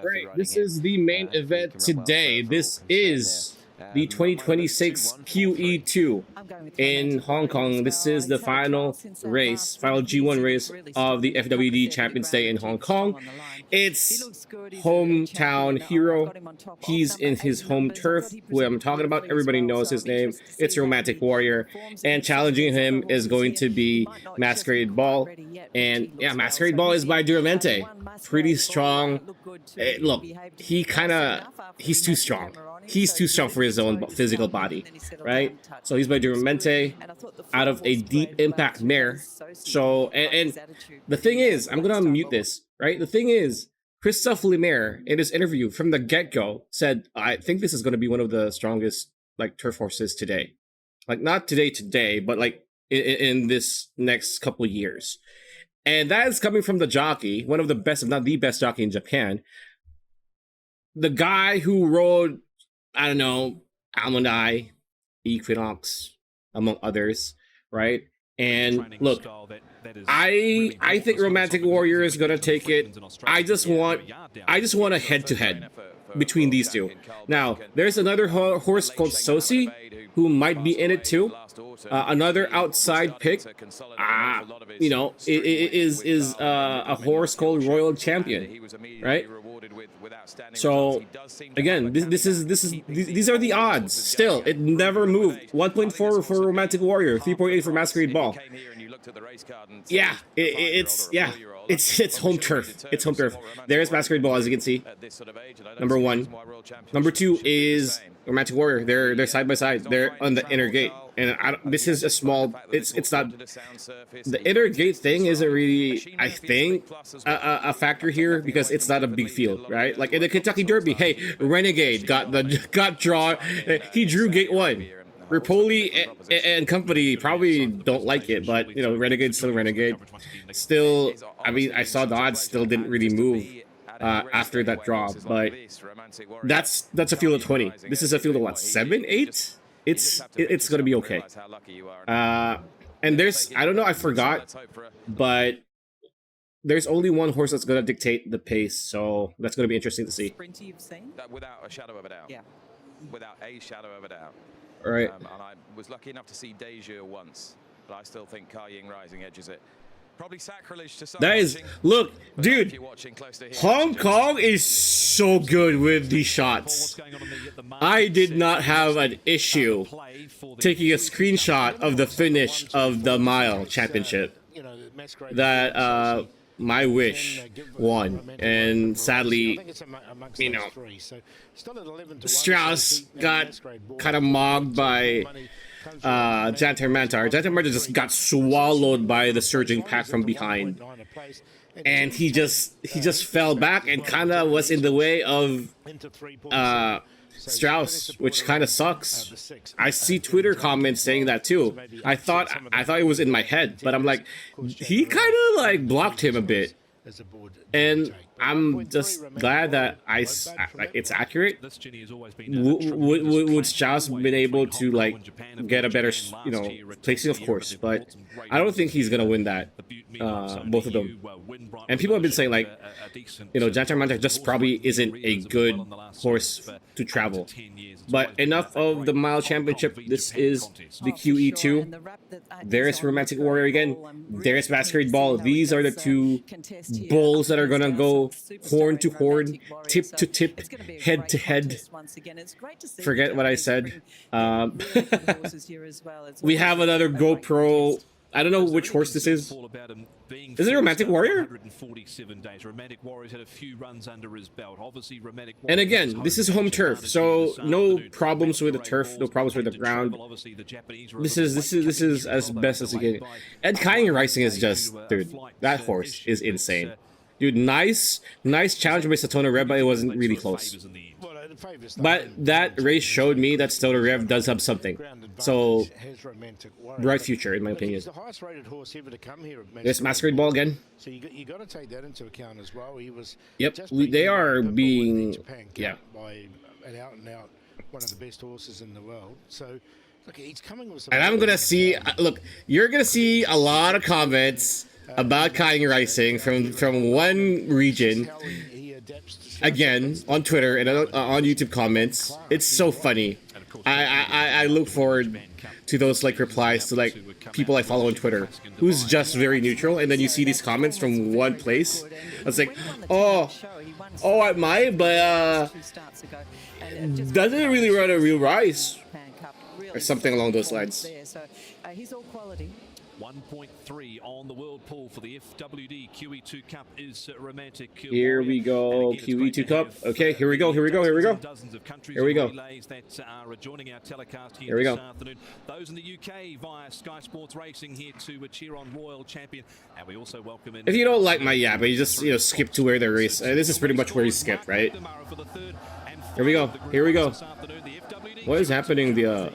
Right, this is the main event today. This is the 2026 QE2 in Hong Kong. This is the final race, final G1 race of the FWD Champions Day in Hong Kong. It's hometown hero. He's in his home turf, who I'm talking about. Everybody knows his name. It's Romantic Warrior. And challenging him is going to be Masquerade Ball. And yeah, Masquerade Ball is by Duramente. Pretty strong. Look, he's too strong. He's too strong for his own physical body, right? So he's by Duramente out of a deep impact mare. So, and the thing is, I'm going to unmute this, right? The thing is, Christophe Lemaire, in his interview from the get-go, said, I think this is going to be one of the strongest, like, turf horses today. Like, not today, but, like, in this next couple of years. And that is coming from the jockey, one of the best, if not the best jockey in Japan. The guy who rode, I don't know, Almond Eye, Equinox, among others, right? And look, I think Romantic Warrior is gonna take it. I just want a head-to-head between these two. Now, there's another horse called Sosi who might be in it too. Another outside pick, you know, is a horse called Royal Champion, right? So again, these are the odds. Still, it never moved. 1.4 for Romantic Warrior, 3.8 for Masquerade Ball. Yeah, it's home turf. It's home turf. There's Masquerade Ball, as you can see. Number one. Number two is Romantic Warrior. They're side by side. They're on the inner gate. And this is a small. It's not. The inner gate thing isn't really, I think, a factor here because it's not a big field, right? Like in the Kentucky Derby, hey, Renegade got drawn. He drew gate one. Rapoli and company probably don't like it, but you know, Renegade's still Renegade. Still, I mean, I saw the odds still didn't really move after that draw, but that's a field of 20. This is a field of what, 7, 8? It's gonna be okay. And there's, I don't know, I forgot, but there's only one horse that's gonna dictate the pace, so that's gonna be interesting to see. Without a shadow of a doubt. Yeah. Without a shadow of a doubt. All right. And I was lucky enough to see Deja once, but I still think Kai Ying Rising edges it. Probably sacrilege to some. That is, look, dude, Hong Kong is so good with these shots. I did not have an issue taking a screenshot of the finish of the mile championship. That My Wish won, and sadly, you know, Strauss got kind of mogged by Jantar Mantar. Jantar Mantar just got swallowed by the surging pack from behind, and he just fell back and kind of was in the way of Strauss, which kind of sucks. I see Twitter comments saying that too. I thought it was in my head, but I'm like, he kind of like blocked him a bit. And I'm just glad that it's accurate. Would Strauss been able to like get a better, you know, placing, of course, but I don't think he's gonna win that. Both of them. And people have been saying like, you know, Jantar Mantar just probably isn't a good horse to travel. But enough of the mile championship. This is the QE2. There's Romantic Warrior again. There's Masquerade Ball. These are the two bulls that are gonna go horn to horn, tip to tip, head to head. Forget what I said. We have another GoPro. I don't know which horse this is. Is it Romantic Warrior? And again, this is home turf, so no problems with the turf, no problems with the ground. This is as best as you can. And Kai Ying Rising is just, dude, that horse is insane. Dude, nice challenge by Satona Rev, but it wasn't really close. But that race showed me that Satona Rev does have something. So, bright future, in my opinion. There's Masquerade Ball again. So you got to take that into account as well. He was. Yep, they are being, yeah. By an out and out one of the best horses in the world. So, look, he's coming with some. And I'm gonna see. Look, you're gonna see a lot of comments about Kaiying Rising from one region. How he adapts to Again, on Twitter and on YouTube comments. It's so funny. I look forward to those like replies to like people I follow on Twitter who's just very neutral, and then you see these comments from one place. It's like, oh, I might, but doesn't it really run a real rise or something along those lines. He's all quality. 1.3 on the world pool for the FWD QE2 Cup is Romantic. Here we go, QE2 Cup. Okay, here we go. Here we go. Here we go. Here we go. Here we go. Those in the UK via Sky Sports Racing here to cheer on Royal Champion, and we also welcome in. If you don't like my but you just skip to where the race. This is pretty much where you skip, right? Here we go. Here we go. What is happening? Here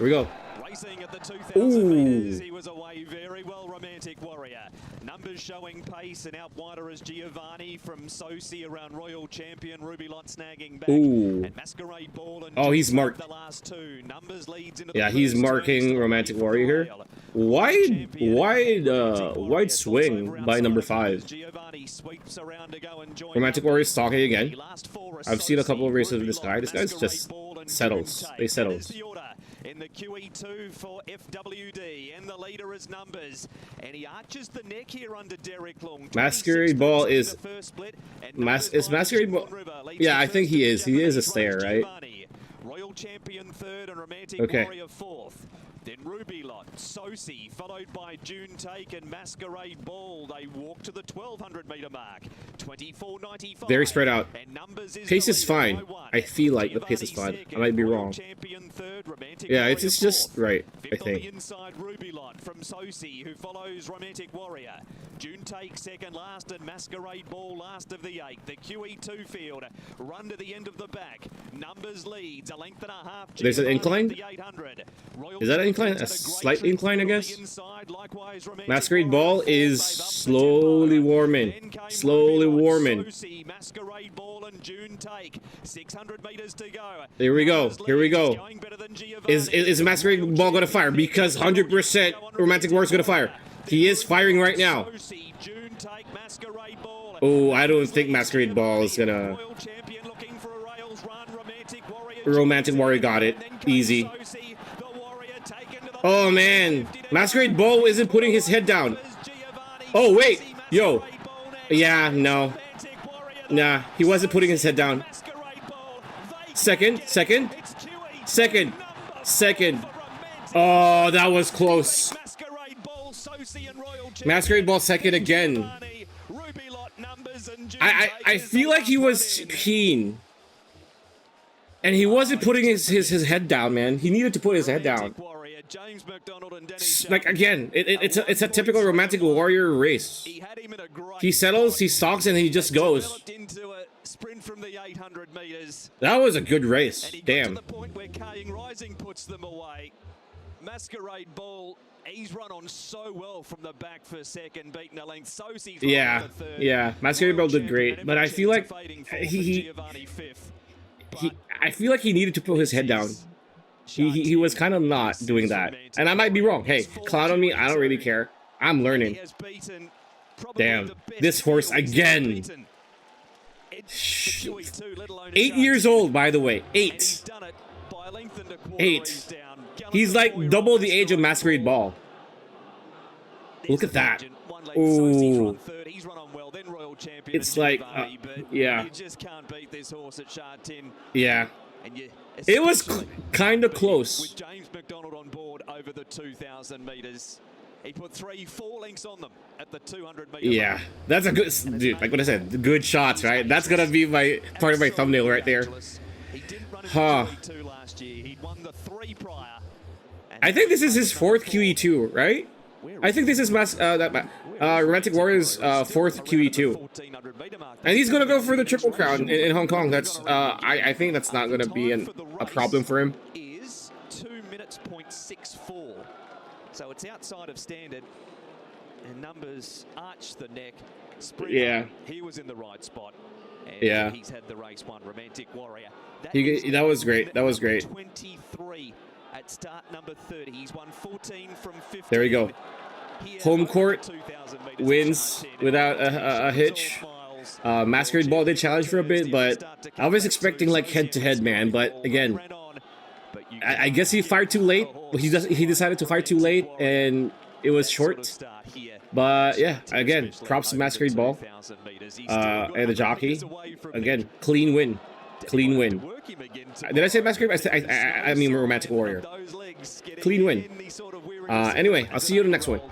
we go. Racing at the 2000 meters, he was away very well, Romantic Warrior. Numbers showing pace, and out wider is Giovanni from Sosi around Royal Champion, Ruby Lot snagging back. And Masquerade Ball and he's marked. The last two. Numbers leads into the he's marking Romantic Warrior here. Wide swing by number 5. Romantic Warrior stalking again. I've seen a couple of races with this guy. This guy's just settles. They settles. In the QE2 for FWD, and the leader is Numbers, and he arches the neck here under Derek Long. Masquerade Ball is Masquerade Ball. Yeah, I think he is. He is a stayer, right? Royal Champion third and Romantic Warrior fourth. Then Ruby Lot, Sosi, followed by June Take and Masquerade Ball. They walk to the 1200 meter mark. 24.95. Very spread out. Pace is fine. I feel like the pace is fine. I might be wrong. Yeah, it's just right, I think. Inside Ruby Lot from Sosi, who follows Romantic Warrior. June Take second last and Masquerade Ball last of the 8. The QE2 field run to the end of the back. Numbers leads a length and a half. There's an incline? Is that an incline? A slight incline, I guess? Masquerade Ball is slowly warming. Slowly warming. Here we go. Here we go. Is Masquerade Ball going to fire? Because 100% Romantic Warrior is going to fire. He is firing right now. Oh, I don't think Masquerade Ball is going to... Romantic Warrior got it. Easy. Oh, man. Masquerade Ball isn't putting his head down. Oh, wait. Yo. Yeah, no. Nah, he wasn't putting his head down. Second. Oh, that was close. Masquerade Ball second again. I feel like he was keen. And he wasn't putting his head down, man. He needed to put his head down. Like, again, it's a typical Romantic Warrior race. He settles, he stalks, and he just goes. That was a good race. Damn. Masquerade Ball, he's run on so well from the back for second, beating a length. Yeah. Masquerade Ball did great, but I feel like I feel like he needed to put his head down. He was kind of not doing that. And I might be wrong. Hey, clown on me, I don't really care. I'm learning. Damn. This horse again. 8 years old, by the way. 8. 8. He's like double the age of Masquerade Ball. Look at that. Ooh. It's like, yeah. Yeah. It was kind of close. With James McDonald on board over the 2,000 meters. He put 4 links on them at the 200 meter. Yeah, that's a good, dude, like what I said, good shots, right? That's gonna be my part of my thumbnail right there. Huh. I think this is his 4th QE2, right? I think this is Romantic Warrior's 4th QE2. And he's gonna go for the Triple Crown in Hong Kong. That's I think that's not gonna be a problem for him. Is 2 minutes .64. So it's outside of standard. And Numbers arch the neck. Yeah. He was in the right spot. And yeah. He's had the race won, Romantic Warrior. That was great. That was great. 23 at start number 30. He's won 14 from 15. There we go. home court wins without a hitch. Masquerade Ball did challenge for a bit, but I was expecting like head-to-head, man. But again, I guess he fired too late. He decided to fire too late, and it was short. But yeah, again, props to Masquerade Ball and the jockey. Again, clean win. Clean win. Did I say Masquerade? I mean Romantic Warrior. Clean win. Anyway, I'll see you in the next one.